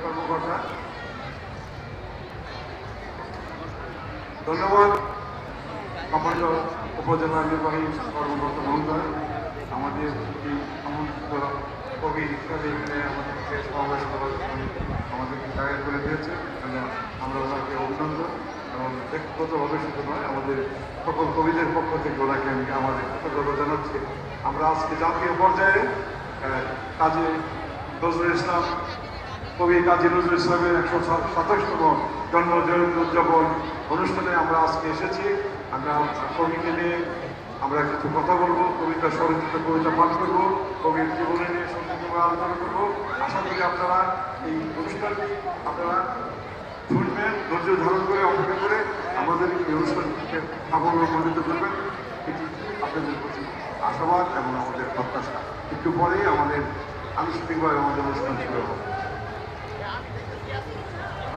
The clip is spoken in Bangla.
কর্মকর্তা, ধন্যবাদ সম্মানিত উপজেলা নির্বাহী কর্মকর্তা মহোদয়, আমাদের এই আমন্ত্রিত কবি হিসাবে এখানে আমাদেরকে সমাবেশ করার জন্য আমাদেরকে জায়গা করে দিয়েছে। আমরা ওনাকে অভিনন্দন এবং ব্যক্তিগতভাবে শুধু নয়, আমাদের সকল কবিদের পক্ষ থেকে ওনাকে আমি আমাদের কৃতজ্ঞতা জানাচ্ছি। আমরা আজকে জাতীয় পর্যায়ে কাজী নজরুল ইসলাম, কবি কাজী নজরুল ইসলামের 127তম জন্ম জয়ন্তী উদযাপন অনুষ্ঠানে আমরা আজকে এসেছি। আমরা কবিকে নিয়ে আমরা কিছু কথা বলবো, কবিতা স্বরচিত কবিতা পাঠ করবো, কবির জীবনে নিয়ে সংক্ষিপ্তভাবে আলোচনা করবো। আশা করি আপনারা এই অনুষ্ঠানটি আপনারা শুনবেন, ধৈর্য ধারণ করে অপেক্ষা করে আমাদের এই অনুষ্ঠানটিকে সাফল্যমণ্ডিত করবেন, এটি আপনাদের প্রতি আশাবাদ এবং আমাদের প্রত্যাশা। একটু পরেই আমাদের আনুষ্ঠানিকভাবে আমাদের অনুষ্ঠান শুরু হবে।